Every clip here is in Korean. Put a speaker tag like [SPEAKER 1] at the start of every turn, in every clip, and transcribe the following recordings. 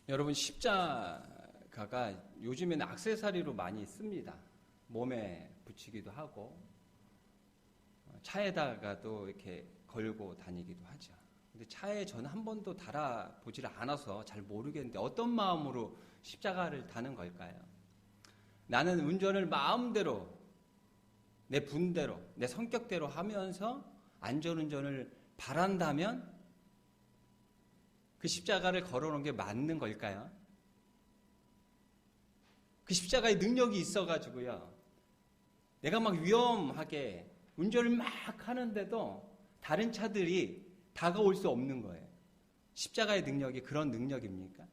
[SPEAKER 1] 여러분, 십자가가 요즘에는 액세서리로 많이 씁니다. 몸에 붙이기도 하고 차에다가도 이렇게 걸고 다니기도 하죠. 근데 차에 저는 한 번도 달아보질 않아서 잘 모르겠는데 어떤 마음으로 십자가를 다는 걸까요? 나는 운전을 마음대로 내 분대로 내 성격대로 하면서 안전운전을 바란다면 그 십자가를 걸어놓은 게 맞는 걸까요? 그 십자가의 능력이 있어가지고요. 내가 막 위험하게 운전을 막 하는데도 다른 차들이 다가올 수 없는 거예요. 십자가의 능력이 그런 능력입니까?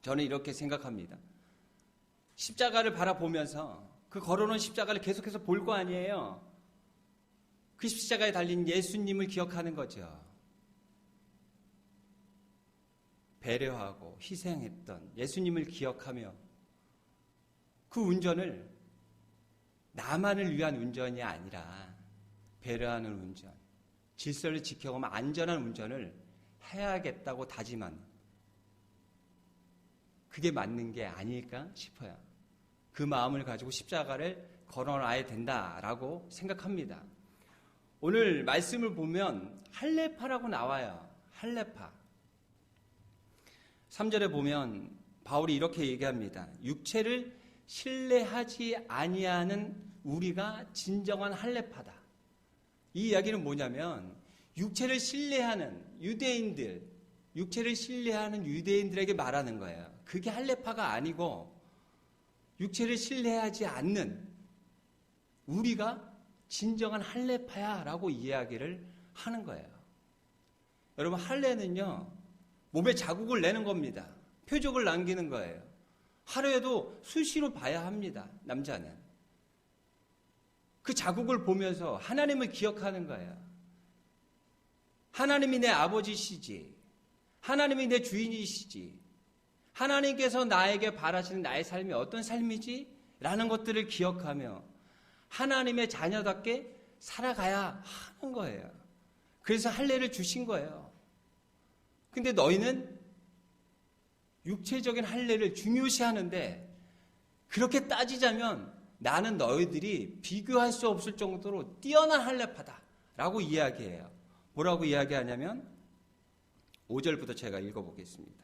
[SPEAKER 1] 저는 이렇게 생각합니다. 십자가를 바라보면서 그 걸어놓은 십자가를 계속해서 볼 거 아니에요. 그 십자가에 달린 예수님을 기억하는 거죠. 배려하고 희생했던 예수님을 기억하며 그 운전을 나만을 위한 운전이 아니라 배려하는 운전, 질서를 지켜가며 안전한 운전을 해야겠다고 다짐한 그게 맞는 게 아닐까 싶어요. 그 마음을 가지고 십자가를 걸어놔야 된다라고 생각합니다. 오늘 말씀을 보면 할례파라고 나와요. 할례파. 3절에 보면 바울이 이렇게 얘기합니다. 육체를 신뢰하지 아니하는 우리가 진정한 할례파다. 이 이야기는 뭐냐면 육체를 신뢰하는 유대인들, 육체를 신뢰하는 유대인들에게 말하는 거예요. 그게 할례파가 아니고 육체를 신뢰하지 않는 우리가 진정한 할례파야 라고 이야기를 하는 거예요. 여러분, 할례는요 몸에 자국을 내는 겁니다. 표적을 남기는 거예요. 하루에도 수시로 봐야 합니다. 남자는. 그 자국을 보면서 하나님을 기억하는 거예요. 하나님이 내 아버지시지. 하나님이 내 주인이시지. 하나님께서 나에게 바라시는 나의 삶이 어떤 삶이지? 라는 것들을 기억하며 하나님의 자녀답게 살아가야 하는 거예요. 그래서 할례를 주신 거예요. 근데 너희는 육체적인 할례를 중요시하는데 그렇게 따지자면 나는 너희들이 비교할 수 없을 정도로 뛰어난 할례파다 라고 이야기해요. 뭐라고 이야기하냐면 5절부터 제가 읽어보겠습니다.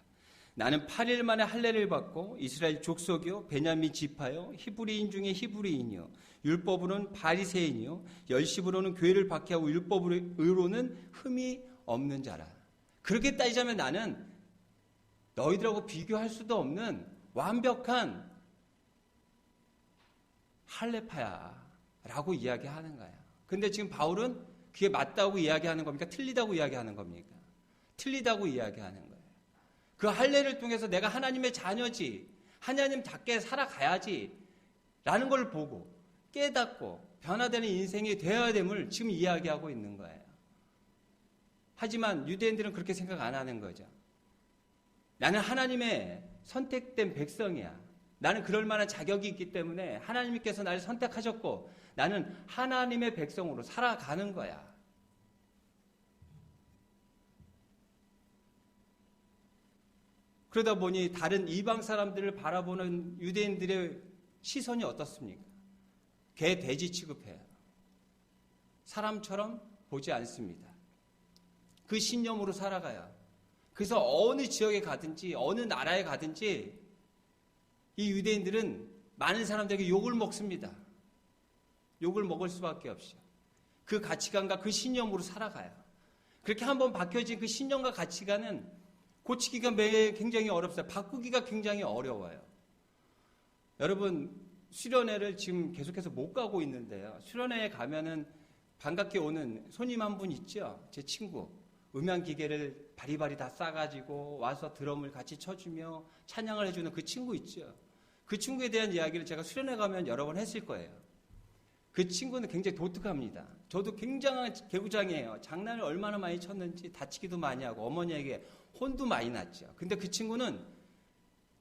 [SPEAKER 1] 나는 8일 만에 할례를 받고 이스라엘 족속이요 베냐민 지파요 히브리인 중에 히브리인이요 율법으로는 바리새인이요 열심으로는 교회를 박해하고 율법으로는 흠이 없는 자라. 그렇게 따지자면 나는 너희들하고 비교할 수도 없는 완벽한 할례파야 라고 이야기하는 거예요. 근데 지금 바울은 그게 맞다고 이야기하는 겁니까? 틀리다고 이야기하는 겁니까? 틀리다고 이야기하는 거예요. 그 할례를 통해서 내가 하나님의 자녀지, 하나님답게 살아가야지 라는 걸 보고 깨닫고 변화되는 인생이 되어야 됨을 지금 이야기하고 있는 거예요. 하지만 유대인들은 그렇게 생각 안 하는 거죠. 나는 하나님의 선택된 백성이야. 나는 그럴 만한 자격이 있기 때문에 하나님께서 나를 선택하셨고 나는 하나님의 백성으로 살아가는 거야. 그러다 보니 다른 이방 사람들을 바라보는 유대인들의 시선이 어떻습니까? 개, 돼지 취급해요. 사람처럼 보지 않습니다. 그 신념으로 살아가요. 그래서 어느 지역에 가든지 어느 나라에 가든지 이 유대인들은 많은 사람들에게 욕을 먹습니다. 욕을 먹을 수밖에 없죠. 그 가치관과 그 신념으로 살아가요. 그렇게 한번 박혀진 그 신념과 가치관은 고치기가 굉장히 어렵어요. 바꾸기가 굉장히 어려워요. 여러분, 수련회를 지금 계속해서 못 가고 있는데요. 수련회에 가면은 반갑게 오는 손님 한 분 있죠? 제 친구. 음향기계를 바리바리 다 싸가지고 와서 드럼을 같이 쳐주며 찬양을 해주는 그 친구 있죠? 그 친구에 대한 이야기를 제가 수련회 가면 여러 번 했을 거예요. 그 친구는 굉장히 독특합니다. 저도 굉장한 개구장이에요. 장난을 얼마나 많이 쳤는지 다치기도 많이 하고 어머니에게 혼도 많이 났죠. 근데 그 친구는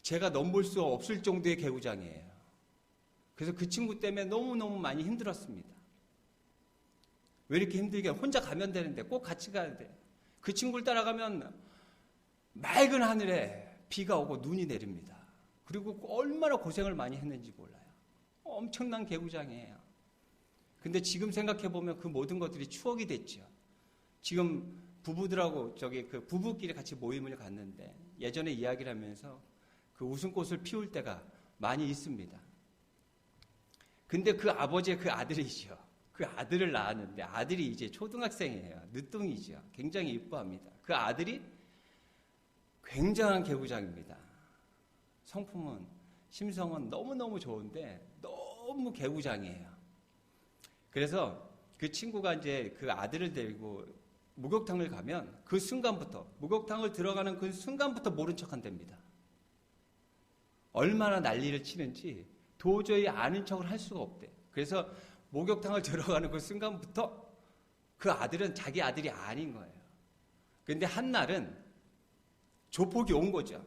[SPEAKER 1] 제가 넘볼 수 없을 정도의 개구장이에요. 그래서 그 친구 때문에 너무너무 많이 힘들었습니다. 왜 이렇게 힘들게 혼자 가면 되는데 꼭 같이 가야 돼. 그 친구를 따라가면 맑은 하늘에 비가 오고 눈이 내립니다. 그리고 얼마나 고생을 많이 했는지 몰라요. 엄청난 개구장이에요. 근데 지금 생각해보면 그 모든 것들이 추억이 됐죠. 지금 부부들하고 그 부부끼리 같이 모임을 갔는데 예전에 이야기를 하면서 그 웃음꽃을 피울 때가 많이 있습니다. 근데 그 아버지의 그 아들이죠. 그 아들을 낳았는데 아들이 이제 초등학생이에요. 늦둥이죠. 굉장히 이뻐합니다. 그 아들이 굉장한 개구장입니다. 성품은, 심성은 너무너무 좋은데 너무 개구장이에요. 그래서 그 친구가 이제 그 아들을 데리고 목욕탕을 가면 그 순간부터, 목욕탕을 들어가는 그 순간부터 모른 척 한답니다. 얼마나 난리를 치는지 도저히 아는 척을 할 수가 없대. 그래서 목욕탕을 들어가는 그 순간부터 그 아들은 자기 아들이 아닌 거예요. 그런데 한날은 조폭이 온 거죠.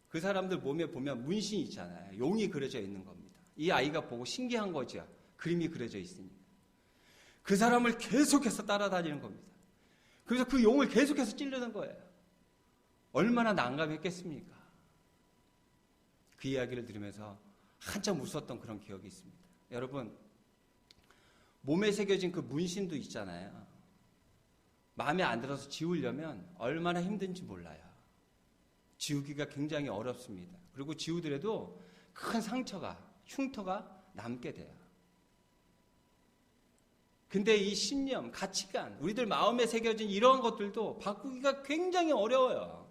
[SPEAKER 1] 그 사람들 몸에 보면 문신이 있잖아요. 용이 그려져 있는 겁니다. 이 아이가 보고 신기한 거죠. 그림이 그려져 있으니까. 그 사람을 계속해서 따라다니는 겁니다. 그래서 그 용을 계속해서 찌르는 거예요. 얼마나 난감했겠습니까? 그 이야기를 들으면서 한참 웃었던 그런 기억이 있습니다. 여러분, 몸에 새겨진 그 문신도 있잖아요. 마음에 안 들어서 지우려면 얼마나 힘든지 몰라요. 지우기가 굉장히 어렵습니다. 그리고 지우더라도 큰 상처가, 흉터가 남게 돼요. 근데 이 신념, 가치관, 우리들 마음에 새겨진 이러한 것들도 바꾸기가 굉장히 어려워요.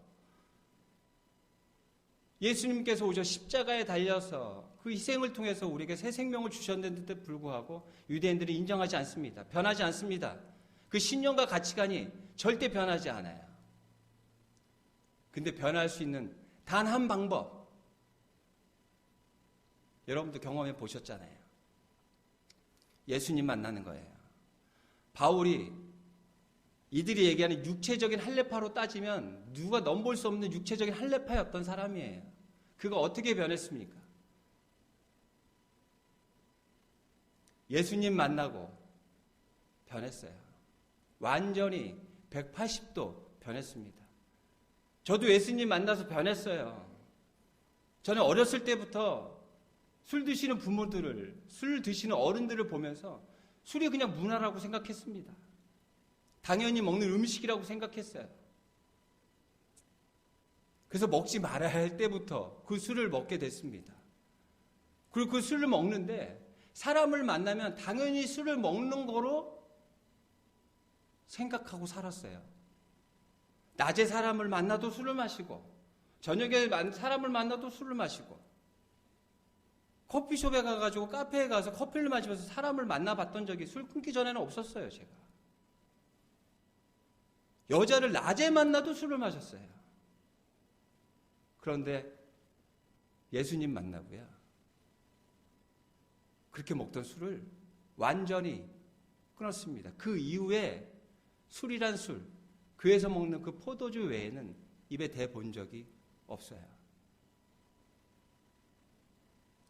[SPEAKER 1] 예수님께서 오셔 십자가에 달려서 그 희생을 통해서 우리에게 새 생명을 주셨는데도 불구하고 유대인들은 인정하지 않습니다. 변하지 않습니다. 그 신념과 가치관이 절대 변하지 않아요. 근데 변할 수 있는 단 한 방법, 여러분도 경험해 보셨잖아요. 예수님 만나는 거예요. 바울이 이들이 얘기하는 육체적인 할례파로 따지면 누가 넘볼 수 없는 육체적인 할례파였던 사람이에요. 그가 어떻게 변했습니까? 예수님 만나고 변했어요. 완전히 180도 변했습니다. 저도 예수님 만나서 변했어요. 저는 어렸을 때부터 술 드시는 부모들을, 술 드시는 어른들을 보면서 술이 그냥 문화라고 생각했습니다. 당연히 먹는 음식이라고 생각했어요. 그래서 먹지 말아야 할 때부터 그 술을 먹게 됐습니다. 그리고 그 술을 먹는데 사람을 만나면 당연히 술을 먹는 거로 생각하고 살았어요. 낮에 사람을 만나도 술을 마시고 저녁에 사람을 만나도 술을 마시고 커피숍에 가가지고 카페에 가서 커피를 마시면서 사람을 만나봤던 적이 술 끊기 전에는 없었어요. 제가 여자를 낮에 만나도 술을 마셨어요. 그런데 예수님 만나고요, 그렇게 먹던 술을 완전히 끊었습니다. 그 이후에 술이란 술, 교회에서 먹는 그 포도주 외에는 입에 대본 적이 없어요.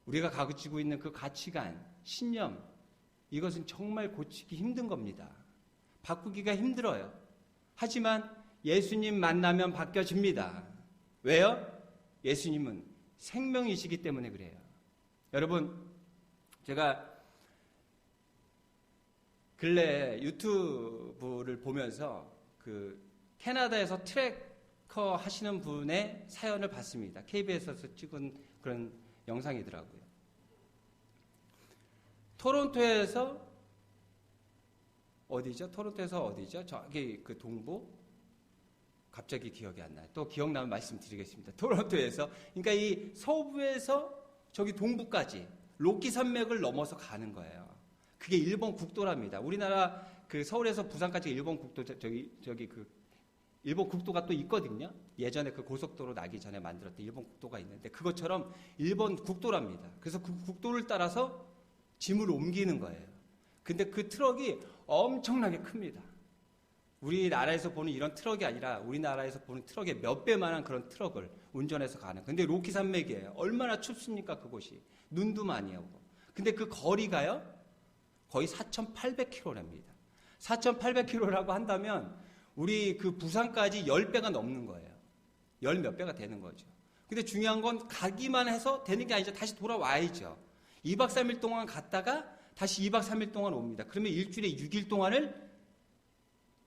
[SPEAKER 1] 우리가 가지고 있는 그 가치관, 신념, 이것은 정말 고치기 힘든 겁니다. 바꾸기가 힘들어요. 하지만 예수님 만나면 바뀌어집니다. 왜요? 예수님은 생명이시기 때문에 그래요. 여러분, 제가 근래 유튜브를 보면서 그 캐나다에서 트래커 하시는 분의 사연을 봤습니다. KBS에서 찍은 그런 영상이더라고요. 토론토에서 어디죠? 토론토에서 어디죠? 저기 그 동부? 갑자기 기억이 안 나요. 또 기억나면 말씀드리겠습니다. 토론토에서, 그러니까 이 서부에서 저기 동부까지 로키 산맥을 넘어서 가는 거예요. 그게 일본 국도랍니다. 우리나라 그 서울에서 부산까지 일본 국도, 저기 그 일본 국도가 또 있거든요. 예전에 그 고속도로 나기 전에 만들었던 일본 국도가 있는데 그것처럼 일본 국도랍니다. 그래서 그 국도를 따라서 짐을 옮기는 거예요. 근데 그 트럭이 엄청나게 큽니다. 우리나라에서 보는 이런 트럭이 아니라 우리나라에서 보는 트럭의 몇 배만한 그런 트럭을 운전해서 가는. 근데 로키 산맥이에요. 얼마나 춥습니까, 그곳이. 눈도 많이 오고. 근데 그 거리가요, 거의 4,800km랍니다. 4,800km라고 한다면 우리 그 부산까지 10배가 넘는 거예요. 열 몇 배가 되는 거죠. 근데 중요한 건 가기만 해서 되는 게 아니죠. 다시 돌아와야죠. 2박 3일 동안 갔다가 다시 2박 3일 동안 옵니다. 그러면 일주일에 6일 동안을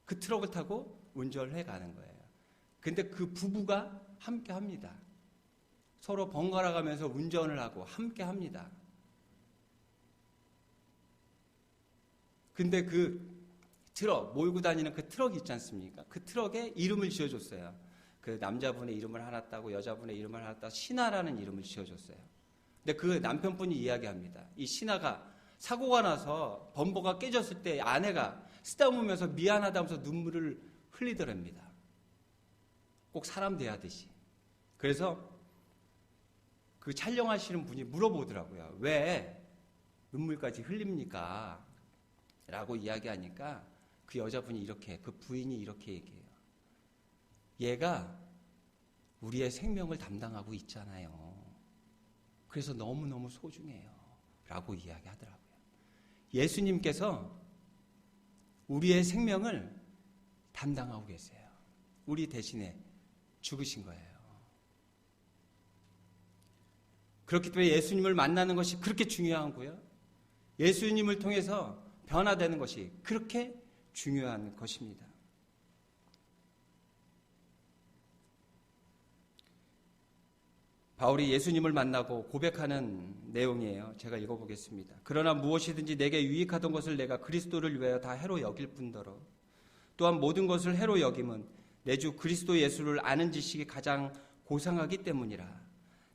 [SPEAKER 1] 그 트럭을 타고 운전을 해가는 거예요. 근데 그 부부가 함께 합니다. 서로 번갈아 가면서 운전을 하고 함께 합니다. 근데 그 트럭, 몰고 다니는 그 트럭 있지 않습니까? 그 트럭에 이름을 지어줬어요. 그 남자분의 이름을 하나 따고 여자분의 이름을 하나 따고 신하라는 이름을 지어줬어요. 근데 그 남편분이 이야기합니다. 이 신하가 사고가 나서 범버가 깨졌을 때 아내가 쓰다보면서 미안하다면서 눈물을 흘리더랍니다. 꼭 사람 대하듯이. 그래서 그 촬영하시는 분이 물어보더라고요. 왜 눈물까지 흘립니까? 라고 이야기하니까 그 여자분이 이렇게, 그 부인이 이렇게 얘기해요. 얘가 우리의 생명을 담당하고 있잖아요. 그래서 너무너무 소중해요. 라고 이야기하더라고요. 예수님께서 우리의 생명을 담당하고 계세요. 우리 대신에 죽으신 거예요. 그렇기 때문에 예수님을 만나는 것이 그렇게 중요하고요. 예수님을 통해서 변화되는 것이 그렇게 중요한 것입니다. 바울이 예수님을 만나고 고백하는 내용이에요. 제가 읽어보겠습니다. 그러나 무엇이든지 내게 유익하던 것을 내가 그리스도를 위하여 다 해로 여길 뿐더러 또한 모든 것을 해로 여김은 내 주 그리스도 예수를 아는 지식이 가장 고상하기 때문이라.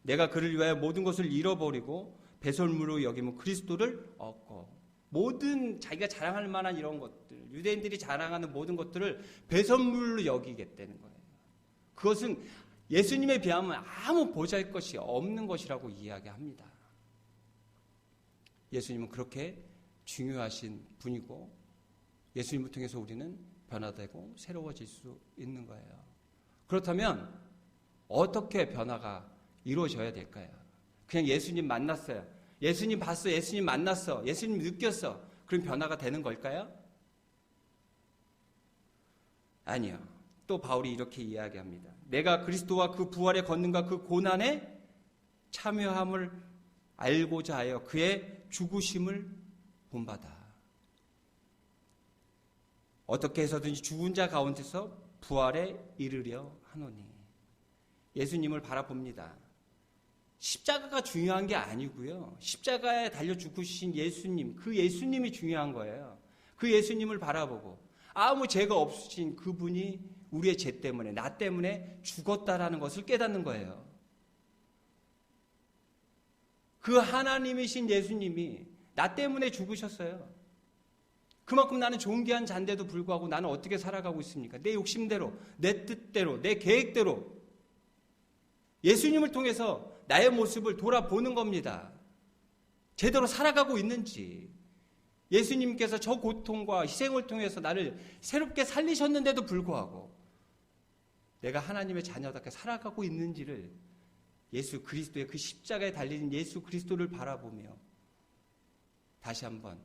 [SPEAKER 1] 내가 그를 위하여 모든 것을 잃어버리고 배설물로 여기면 그리스도를 얻고, 모든 자기가 자랑할 만한 이런 것들, 유대인들이 자랑하는 모든 것들을 배설물로 여기겠다는 거예요. 그것은 예수님에 비하면 아무 보잘것이 없는 것이라고 이야기합니다. 예수님은 그렇게 중요하신 분이고 예수님을 통해서 우리는 변화되고 새로워질 수 있는 거예요. 그렇다면 어떻게 변화가 이루어져야 될까요? 그냥 예수님 만났어요. 예수님 봤어. 예수님 만났어. 예수님 느꼈어. 그럼 변화가 되는 걸까요? 아니요. 또 바울이 이렇게 이야기합니다. 내가 그리스도와 그 부활의 권능과 그 고난에 참여함을 알고자 하여 그의 죽으심을 본받아. 어떻게 해서든지 죽은 자 가운데서 부활에 이르려 하노니. 예수님을 바라봅니다. 십자가가 중요한 게 아니고요. 십자가에 달려 죽으신 예수님, 그 예수님이 중요한 거예요. 그 예수님을 바라보고 아무 죄가 없으신 그분이 우리의 죄 때문에, 나 때문에 죽었다라는 것을 깨닫는 거예요. 그 하나님이신 예수님이 나 때문에 죽으셨어요. 그만큼 나는 존귀한 자인데도 불구하고 나는 어떻게 살아가고 있습니까? 내 욕심대로, 내 뜻대로, 내 계획대로 예수님을 통해서 나의 모습을 돌아보는 겁니다. 제대로 살아가고 있는지, 예수님께서 저 고통과 희생을 통해서 나를 새롭게 살리셨는데도 불구하고 내가 하나님의 자녀답게 살아가고 있는지를 예수 그리스도의 그 십자가에 달린 예수 그리스도를 바라보며 다시 한번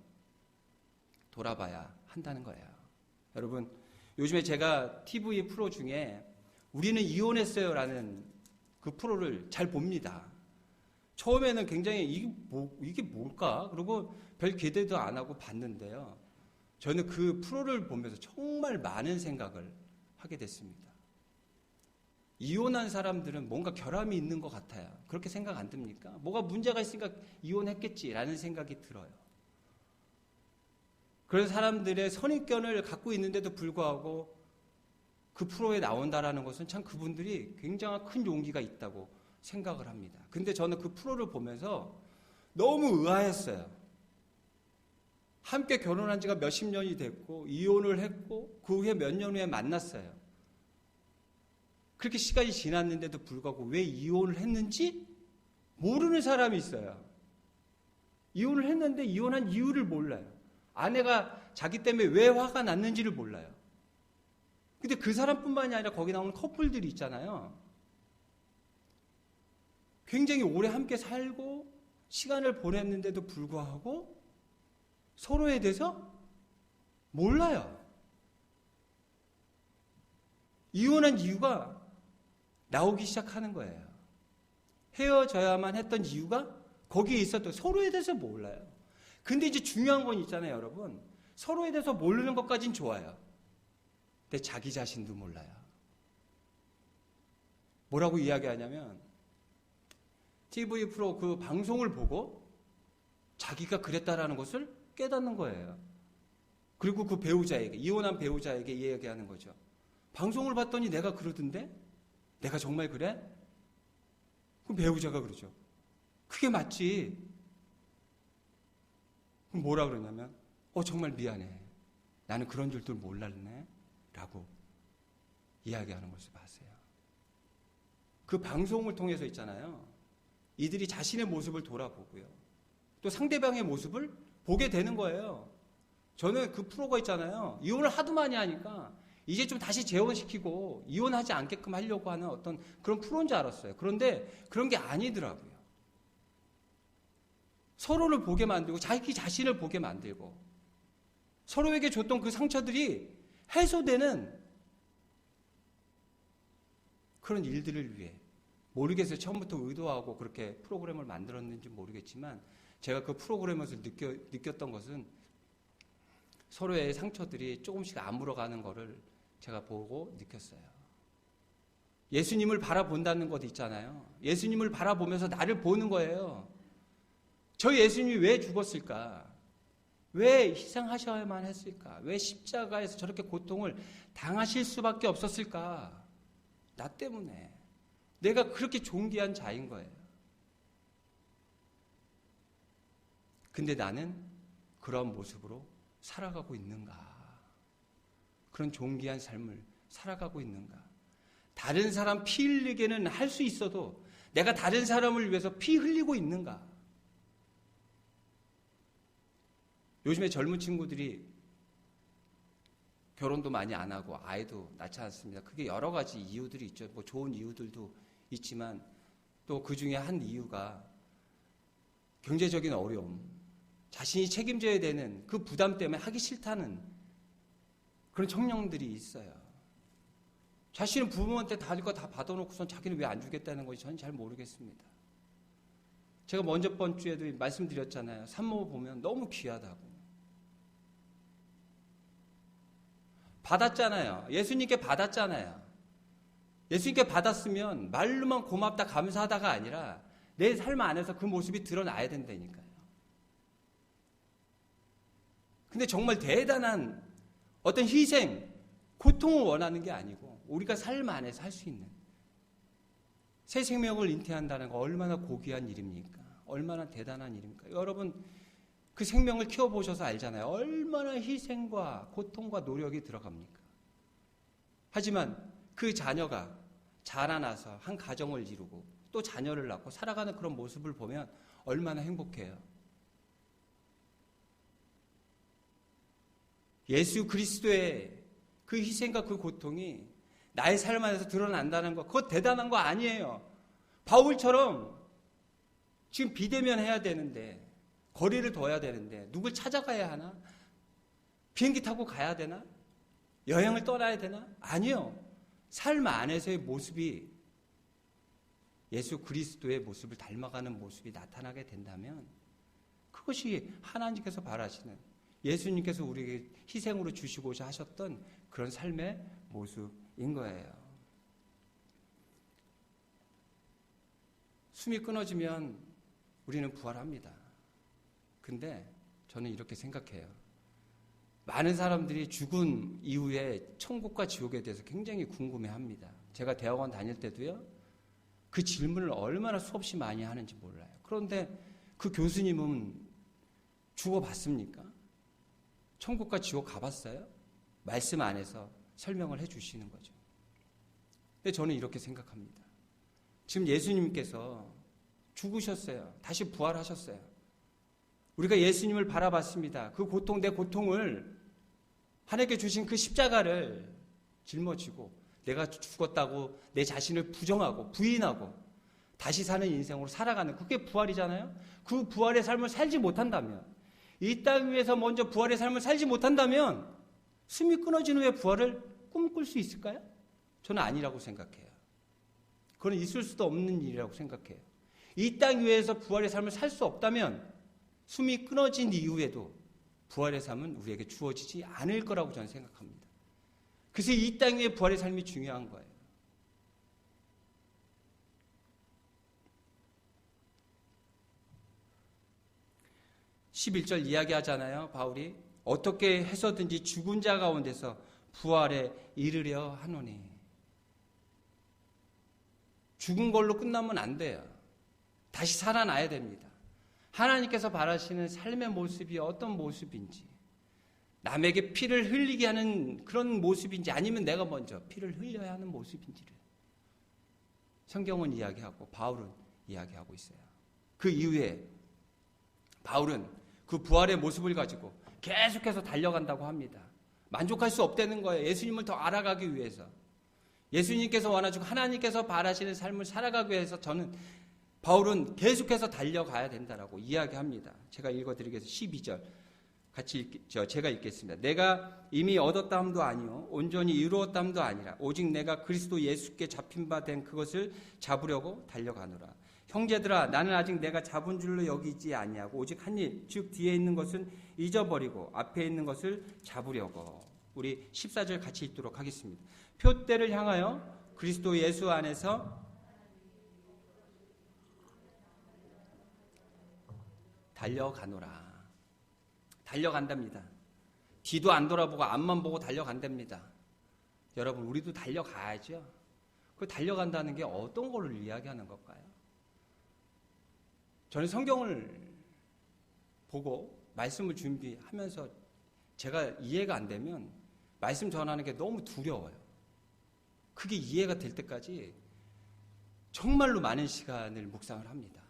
[SPEAKER 1] 돌아봐야 한다는 거예요. 여러분, 요즘에 제가 TV 프로 중에 우리는 이혼했어요 라는 그 프로를 잘 봅니다. 처음에는 굉장히 이게 뭘까? 그리고 별 기대도 안 하고 봤는데요. 저는 그 프로를 보면서 정말 많은 생각을 하게 됐습니다. 이혼한 사람들은 뭔가 결함이 있는 것 같아요. 그렇게 생각 안 듭니까? 뭐가 문제가 있으니까 이혼했겠지라는 생각이 들어요. 그런 사람들의 선입견을 갖고 있는데도 불구하고 그 프로에 나온다라는 것은 참 그분들이 굉장한 큰 용기가 있다고 생각을 합니다. 근데 저는 그 프로를 보면서 너무 의아했어요. 함께 결혼한 지가 몇십 년이 됐고 이혼을 했고 그 후에 몇 년 후에 만났어요. 그렇게 시간이 지났는데도 불구하고 왜 이혼을 했는지 모르는 사람이 있어요. 이혼을 했는데 이혼한 이유를 몰라요. 아내가 자기 때문에 왜 화가 났는지를 몰라요. 근데 그 사람뿐만이 아니라 거기 나오는 커플들이 있잖아요. 굉장히 오래 함께 살고 시간을 보냈는데도 불구하고 서로에 대해서 몰라요. 이혼한 이유가 나오기 시작하는 거예요. 헤어져야만 했던 이유가 거기에 있었던, 서로에 대해서 몰라요. 근데 이제 중요한 건 있잖아요, 여러분. 서로에 대해서 모르는 것까진 좋아요. 근데 자기 자신도 몰라요. 뭐라고 이야기하냐면 TV 프로 그 방송을 보고 자기가 그랬다라는 것을 깨닫는 거예요. 그리고 그 배우자에게, 이혼한 배우자에게 이야기하는 거죠. 방송을 봤더니 내가 그러던데? 내가 정말 그래? 그럼 배우자가 그러죠. 그게 맞지. 그럼 뭐라 그러냐면 정말 미안해. 나는 그런 줄도 몰랐네. 라고 이야기하는 것을 봤어요. 그 방송을 통해서 있잖아요. 이들이 자신의 모습을 돌아보고요. 또 상대방의 모습을 보게 되는 거예요. 저는 그 프로가 있잖아요. 이혼을 하도 많이 하니까 이제 좀 다시 재혼시키고 이혼하지 않게끔 하려고 하는 어떤 그런 프로인 줄 알았어요. 그런데 그런 게 아니더라고요. 서로를 보게 만들고 자기 자신을 보게 만들고 서로에게 줬던 그 상처들이 해소되는 그런 일들을 위해, 모르겠어요. 처음부터 의도하고 그렇게 프로그램을 만들었는지 모르겠지만 제가 그 프로그램에서 느꼈던 것은 서로의 상처들이 조금씩 아물어가는 거를 제가 보고 느꼈어요. 예수님을 바라본다는 것 있잖아요. 예수님을 바라보면서 나를 보는 거예요. 저 예수님이 왜 죽었을까? 왜 희생하셔야만 했을까? 왜 십자가에서 저렇게 고통을 당하실 수밖에 없었을까? 나 때문에. 내가 그렇게 존귀한 자인 거예요. 근데 나는 그런 모습으로 살아가고 있는가? 그런 존귀한 삶을 살아가고 있는가? 다른 사람 피 흘리게는 할 수 있어도 내가 다른 사람을 위해서 피 흘리고 있는가? 요즘에 젊은 친구들이 결혼도 많이 안 하고 아이도 낳지 않습니다. 그게 여러 가지 이유들이 있죠. 뭐 좋은 이유들도 있지만 또 그 중에 한 이유가 경제적인 어려움, 자신이 책임져야 되는 그 부담 때문에 하기 싫다는 그런 청년들이 있어요. 자신은 부모한테 다 할 거 다 받아놓고선 자기는 왜 안 주겠다는 건지 저는 잘 모르겠습니다. 제가 먼저 번 주에도 말씀드렸잖아요. 산모 보면 너무 귀하다고. 받았잖아요. 예수님께 받았잖아요. 예수님께 받았으면 말로만 고맙다 감사하다가 아니라 내 삶 안에서 그 모습이 드러나야 된다니까요. 근데 정말 대단한 어떤 희생, 고통을 원하는 게 아니고 우리가 삶 안에서 할 수 있는 새 생명을 잉태한다는 거 얼마나 고귀한 일입니까? 얼마나 대단한 일입니까? 여러분 그 생명을 키워보셔서 알잖아요. 얼마나 희생과 고통과 노력이 들어갑니까? 하지만 그 자녀가 자라나서 한 가정을 이루고 또 자녀를 낳고 살아가는 그런 모습을 보면 얼마나 행복해요. 예수 그리스도의 그 희생과 그 고통이 나의 삶 안에서 드러난다는 거, 그거 대단한 거 아니에요. 바울처럼 지금 비대면 해야 되는데, 거리를 둬야 되는데, 누굴 찾아가야 하나? 비행기 타고 가야 되나? 여행을 떠나야 되나? 아니요. 삶 안에서의 모습이 예수 그리스도의 모습을 닮아가는 모습이 나타나게 된다면 그것이 하나님께서 바라시는, 예수님께서 우리에게 희생으로 주시고자 하셨던 그런 삶의 모습인 거예요. 숨이 끊어지면 우리는 부활합니다. 근데 저는 이렇게 생각해요. 많은 사람들이 죽은 이후에 천국과 지옥에 대해서 굉장히 궁금해합니다. 제가 대학원 다닐 때도요. 그 질문을 얼마나 수없이 많이 하는지 몰라요. 그런데 그 교수님은 죽어봤습니까? 천국과 지옥 가봤어요? 말씀 안에서 설명을 해주시는 거죠. 근데 저는 이렇게 생각합니다. 지금 예수님께서 죽으셨어요. 다시 부활하셨어요. 우리가 예수님을 바라봤습니다. 그 고통, 내 고통을 하나님께 주신 그 십자가를 짊어지고 내가 죽었다고 내 자신을 부정하고 부인하고 다시 사는 인생으로 살아가는, 그게 부활이잖아요. 그 부활의 삶을 살지 못한다면, 이 땅 위에서 먼저 부활의 삶을 살지 못한다면 숨이 끊어진 후에 부활을 꿈꿀 수 있을까요? 저는 아니라고 생각해요. 그건 있을 수도 없는 일이라고 생각해요. 이 땅 위에서 부활의 삶을 살 수 없다면 숨이 끊어진 이후에도 부활의 삶은 우리에게 주어지지 않을 거라고 저는 생각합니다. 그래서 이 땅 위에 부활의 삶이 중요한 거예요. (11절) 이야기하잖아요. 바울이 어떻게 해서든지 죽은 자 가운데서 부활에 이르려 하노니. 죽은 걸로 끝나면 안 돼요. 다시 살아나야 됩니다. 하나님께서 바라시는 삶의 모습이 어떤 모습인지, 남에게 피를 흘리게 하는 그런 모습인지, 아니면 내가 먼저 피를 흘려야 하는 모습인지를 성경은 이야기하고 바울은 이야기하고 있어요. 그 이후에 바울은 그 부활의 모습을 가지고 계속해서 달려간다고 합니다. 만족할 수 없다는 거예요. 예수님을 더 알아가기 위해서. 예수님께서 원하시고 하나님께서 바라시는 삶을 살아가기 위해서 바울은 계속해서 달려가야 된다라고 이야기합니다. 제가 읽어드리겠습니다. 12절 같이 제가 읽겠습니다. 내가 이미 얻었다함도 아니요 온전히 이루었다함도 아니라 오직 내가 그리스도 예수께 잡힌 바 된 그것을 잡으려고 달려가노라. 형제들아, 나는 아직 내가 잡은 줄로 여기지 아니하고 오직 한 일, 즉 뒤에 있는 것은 잊어버리고 앞에 있는 것을 잡으려고. 우리 14절 같이 읽도록 하겠습니다. 표대를 향하여 그리스도 예수 안에서 달려가노라. 달려간답니다. 뒤도 안 돌아보고 앞만 보고 달려간답니다. 여러분, 우리도 달려가야죠. 그 달려간다는 게 어떤 거를 이야기하는 걸까요? 저는 성경을 보고 말씀을 준비하면서 제가 이해가 안 되면 말씀 전하는 게 너무 두려워요. 그게 이해가 될 때까지 정말로 많은 시간을 묵상을 합니다.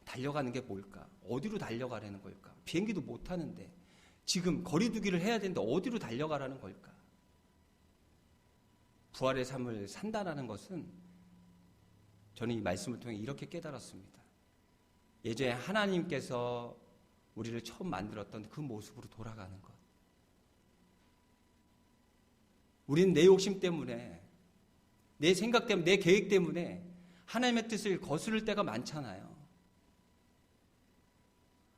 [SPEAKER 1] 달려가는 게 뭘까? 어디로 달려가라는 걸까? 비행기도 못 타는데 지금 거리두기를 해야 되는데 어디로 달려가라는 걸까? 부활의 삶을 산다라는 것은 저는 이 말씀을 통해 이렇게 깨달았습니다. 예전에 하나님께서 우리를 처음 만들었던 그 모습으로 돌아가는 것. 우리는 내 욕심 때문에, 내 생각 때문에, 내 계획 때문에 하나님의 뜻을 거스를 때가 많잖아요.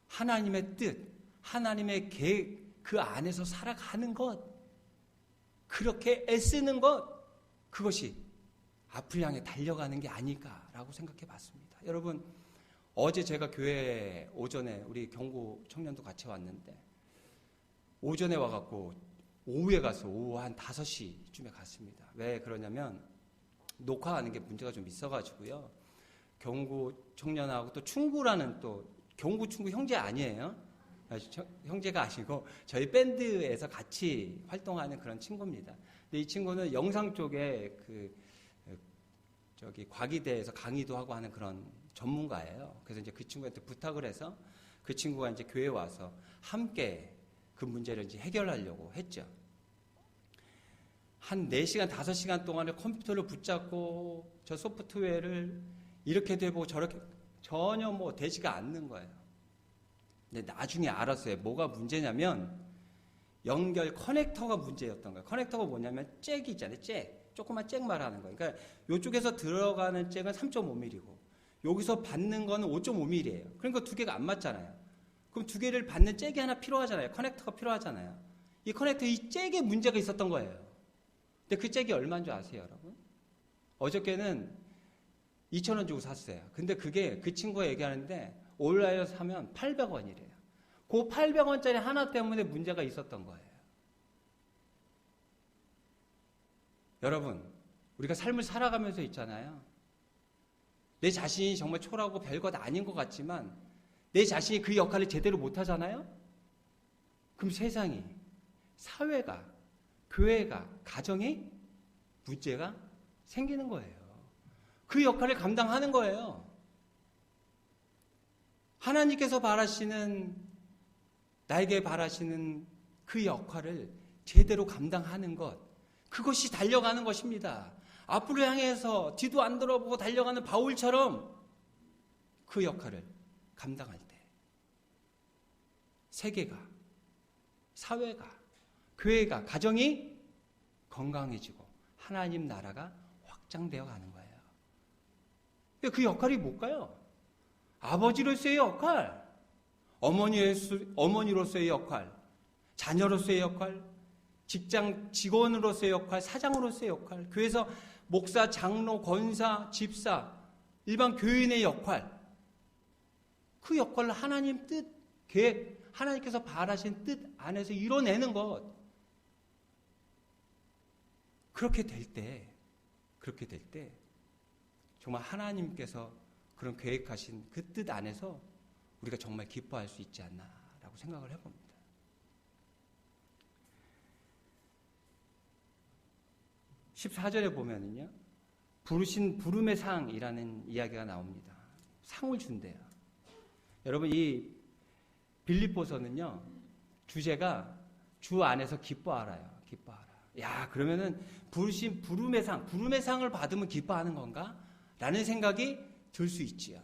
[SPEAKER 1] 하나님의 뜻, 하나님의 계획, 그 안에서 살아가는 것, 그렇게 애쓰는 것, 그것이 앞을 향해 달려가는 게 아닐까라고 생각해 봤습니다. 여러분, 어제 제가 교회 오전에 우리 경구 청년도 같이 왔는데 오전에 와갖고 오후에 가서 오후 한 5시쯤에 갔습니다. 왜 그러냐면 녹화하는 게 문제가 좀 있어가지고요. 경구 청년하고 또 충구라는 또 경구 충구 형제 아니에요. 형제가 아니고 저희 밴드에서 같이 활동하는 그런 친구입니다. 근데 이 친구는 영상 쪽에 과기대에서 강의도 하고 하는 그런 전문가예요. 그래서 이제 그 친구한테 부탁을 해서 그 친구가 이제 교회에 와서 함께 그 문제를 이제 해결하려고 했죠. 한 4시간, 5시간 동안에 컴퓨터를 붙잡고 저 소프트웨어를 이렇게 되고 저렇게 전혀 되지가 않는 거예요. 근데 나중에 알았어요. 뭐가 문제냐면 연결 커넥터가 문제였던 거예요. 커넥터가 뭐냐면 잭이 있잖아요. 잭. 조그만 잭 말하는 거예요. 그러니까 이쪽에서 들어가는 잭은 3.5mm고 여기서 받는 거는 5.5mm예요. 그러니까 두 개가 안 맞잖아요. 그럼 두 개를 받는 잭이 하나 필요하잖아요. 커넥터가 필요하잖아요. 이 커넥터, 이 잭에 문제가 있었던 거예요. 근데 그 잭이 얼마인 줄 아세요, 여러분? 어저께는 2,000원 주고 샀어요. 근데 그게 그 친구가 얘기하는데 온라인에서 사면 800원이래요. 그 800원짜리 하나 때문에 문제가 있었던 거예요. 여러분, 우리가 삶을 살아가면서 있잖아요. 내 자신이 정말 초라하고 별것 아닌 것 같지만 내 자신이 그 역할을 제대로 못하잖아요? 그럼 세상이, 사회가, 교회가, 가정이 문제가 생기는 거예요. 그 역할을 감당하는 거예요. 하나님께서 바라시는, 나에게 바라시는 그 역할을 제대로 감당하는 것, 그것이 달려가는 것입니다. 앞으로 향해서 뒤도 안 돌아보고 달려가는 바울처럼 그 역할을 감당할 때 세계가, 사회가, 교회가, 가정이 건강해지고 하나님 나라가 확장되어 가는 거예요. 그 역할이 뭘까요? 아버지로서의 역할, 어머니로서의 역할, 자녀로서의 역할, 직장 직원으로서의 역할, 사장으로서의 역할, 교회에서 목사, 장로, 권사, 집사, 일반 교인의 역할, 그 역할을 하나님 뜻, 계획, 하나님께서 바라신 뜻 안에서 이뤄내는 것. 그렇게 될 때 정말 하나님께서 그런 계획하신 그 뜻 안에서 우리가 정말 기뻐할 수 있지 않나라고 생각을 해봅니다. 14절에 보면은요, 부르신 부름의 상이라는 이야기가 나옵니다. 상을 준대요. 여러분, 이 빌립보서는요, 주제가 주 안에서 기뻐하라요. 기뻐하라. 야, 그러면은 부르신 부름의 상을 받으면 기뻐하는 건가? 라는 생각이 들 수 있지요.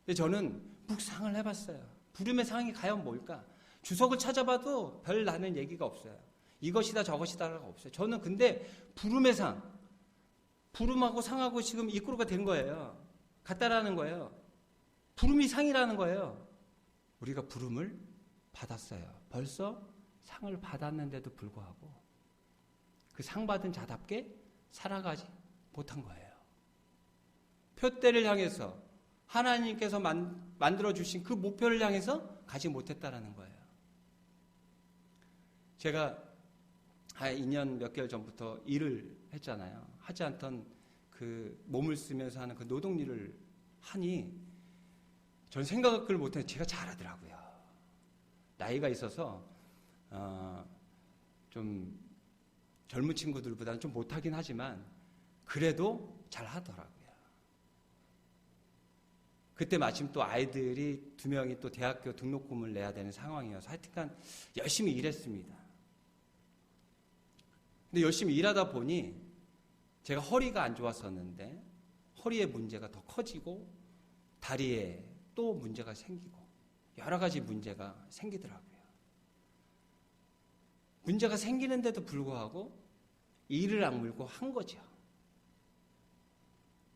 [SPEAKER 1] 근데 저는 묵상을 해봤어요. 부름의 상이 과연 뭘까? 주석을 찾아봐도 별 나는 얘기가 없어요. 이것이다 저것이다가 없어요. 저는 근데 부름의 상, 부름하고 상하고 지금 이꾸루가 된 거예요. 같다라는 거예요. 부름이 상이라는 거예요. 우리가 부름을 받았어요. 벌써 상을 받았는데도 불구하고 그 상 받은 자답게 살아가지 못한 거예요. 표대를 향해서 하나님께서 만들어주신 그 목표를 향해서 가지 못했다라는 거예요. 제가 한 2년 몇 개월 전부터 일을 했잖아요. 하지 않던 그 몸을 쓰면서 하는 그 노동일을 하니 저는 생각을 못했는데 제가 잘하더라고요. 나이가 있어서 좀 젊은 친구들보다는 좀 못하긴 하지만 그래도 잘하더라고요. 그때 마침 또 아이들이 2명이 또 대학교 등록금을 내야 되는 상황이어서 하여튼간 열심히 일했습니다. 근데 열심히 일하다 보니 제가 허리가 안 좋았었는데 허리에 문제가 더 커지고 다리에 또 문제가 생기고 여러 가지 문제가 생기더라고요. 문제가 생기는데도 불구하고 이를 악물고 한 거죠.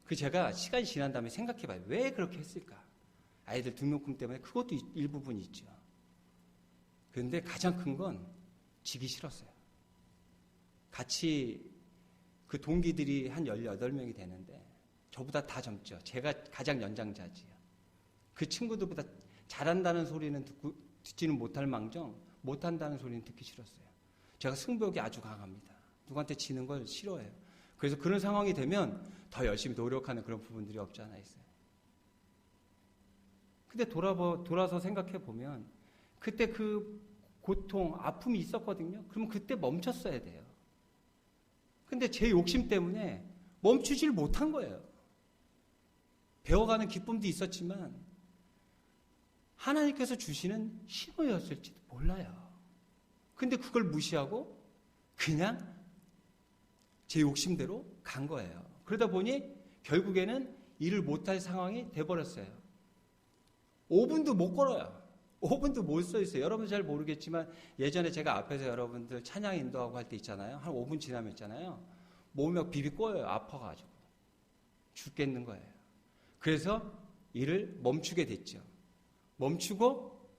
[SPEAKER 1] 그 제가 시간이 지난 다음에 생각해봐요. 왜 그렇게 했을까? 아이들 등록금 때문에 그것도 일부분 있죠. 그런데 가장 큰 건 지기 싫었어요. 같이 그 동기들이 한 18명이 되는데 저보다 다 젊죠. 제가 가장 연장자지요. 그 친구들보다 잘한다는 소리는 듣지는 못할 망정 못한다는 소리는 듣기 싫었어요. 제가 승부욕이 아주 강합니다. 누구한테 지는 걸 싫어해요. 그래서 그런 상황이 되면 더 열심히 노력하는 그런 부분들이 없지 않아 있어요. 근데 돌아서 생각해 보면 그때 그 고통, 아픔이 있었거든요. 그러면 그때 멈췄어야 돼요. 근데 제 욕심 때문에 멈추질 못한 거예요. 배워가는 기쁨도 있었지만 하나님께서 주시는 신호였을지도 몰라요. 근데 그걸 무시하고 그냥 제 욕심대로 간 거예요. 그러다 보니 결국에는 일을 못할 상황이 돼버렸어요. 5분도 못 걸어요. 5분도 못 서 있어요. 여러분 잘 모르겠지만 예전에 제가 앞에서 여러분들 찬양 인도하고 할 때 있잖아요. 한 5분 지나면 있잖아요. 몸이 막 비비 꼬여요. 아파가지고. 죽겠는 거예요. 그래서 일을 멈추게 됐죠. 멈추고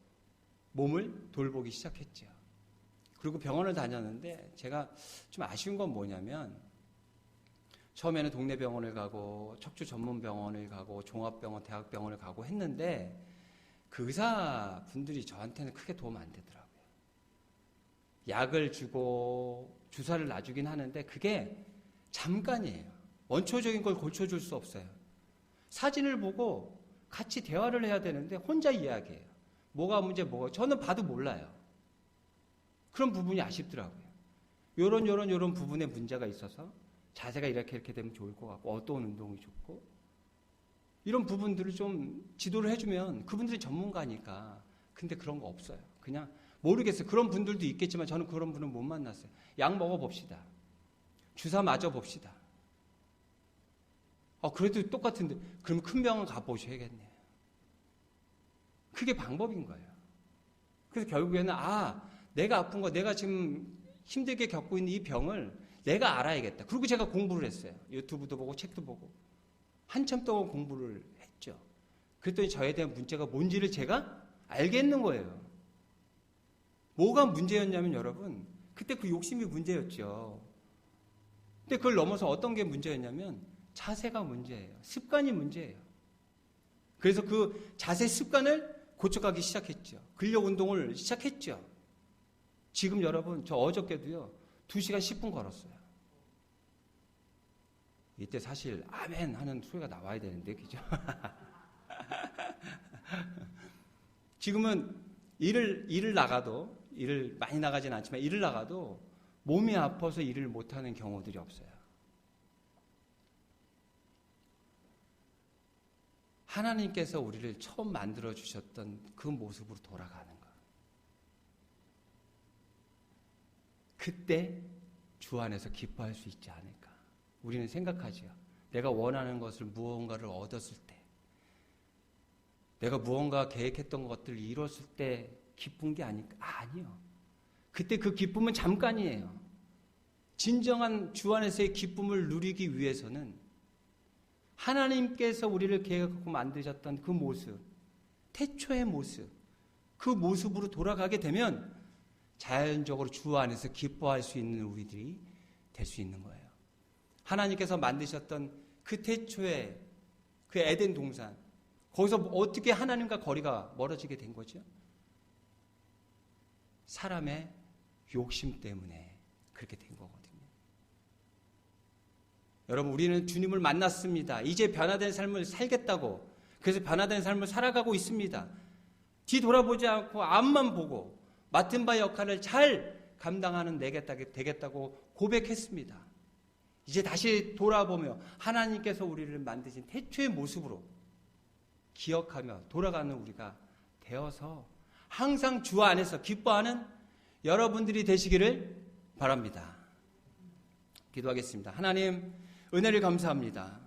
[SPEAKER 1] 몸을 돌보기 시작했죠. 그리고 병원을 다녔는데 제가 좀 아쉬운 건 뭐냐면 처음에는 동네 병원을 가고 척추 전문 병원을 가고 종합병원, 대학병원을 가고 했는데 그 의사분들이 저한테는 크게 도움 안 되더라고요. 약을 주고 주사를 놔주긴 하는데 그게 잠깐이에요. 원초적인 걸 고쳐줄 수 없어요. 사진을 보고 같이 대화를 해야 되는데 혼자 이야기해요. 뭐가 문제, 저는 봐도 몰라요. 그런 부분이 아쉽더라고요. 요런 부분에 문제가 있어서 자세가 이렇게 되면 좋을 것 같고 어떤 운동이 좋고 이런 부분들을 좀 지도를 해주면 그분들이 전문가니까. 근데 그런 거 없어요. 그냥 모르겠어요. 그런 분들도 있겠지만 저는 그런 분은 못 만났어요. 약 먹어봅시다. 주사 맞아봅시다. 그래도 똑같은데 그럼 큰 병원 가보셔야겠네요. 그게 방법인 거예요. 그래서 결국에는 내가 아픈 거, 내가 지금 힘들게 겪고 있는 이 병을 내가 알아야겠다. 그리고 제가 공부를 했어요. 유튜브도 보고 책도 보고 한참 동안 공부를 했죠. 그랬더니 저에 대한 문제가 뭔지를 제가 알겠는 거예요. 뭐가 문제였냐면 여러분, 그때 그 욕심이 문제였죠. 근데 그걸 넘어서 어떤 게 문제였냐면 자세가 문제예요. 습관이 문제예요. 그래서 그 자세 습관을 고쳐가기 시작했죠. 근력 운동을 시작했죠. 지금 여러분, 저 어저께도요, 2시간 10분 걸었어요. 이때 사실 아멘 하는 소리가 나와야 되는데, 그죠? 지금은 일을 나가도, 일을 많이 나가진 않지만 일을 나가도 몸이 아파서 일을 못하는 경우들이 없어요. 하나님께서 우리를 처음 만들어 주셨던 그 모습으로 돌아가는 것. 그때 주 안에서 기뻐할 수 있지 않을까. 우리는 생각하죠. 내가 원하는 것을 무언가를 얻었을 때, 내가 무언가 계획했던 것들을 이뤘을 때 기쁜 게 아닐까? 아니요. 그때 그 기쁨은 잠깐이에요. 진정한 주 안에서의 기쁨을 누리기 위해서는 하나님께서 우리를 계획하고 만드셨던 그 모습, 태초의 모습, 그 모습으로 돌아가게 되면 자연적으로 주 안에서 기뻐할 수 있는 우리들이 될 수 있는 거예요. 하나님께서 만드셨던 그 태초의 그 에덴 동산, 거기서 어떻게 하나님과 거리가 멀어지게 된 거죠? 사람의 욕심 때문에 그렇게 된 거거든요. 여러분, 우리는 주님을 만났습니다. 이제 변화된 삶을 살겠다고, 그래서 변화된 삶을 살아가고 있습니다. 뒤돌아보지 않고 앞만 보고 맡은 바 역할을 잘 감당하는 내가 되겠다고 고백했습니다. 이제 다시 돌아보며 하나님께서 우리를 만드신 태초의 모습으로 기억하며 돌아가는 우리가 되어서 항상 주 안에서 기뻐하는 여러분들이 되시기를 바랍니다. 기도하겠습니다. 하나님, 은혜를 감사합니다.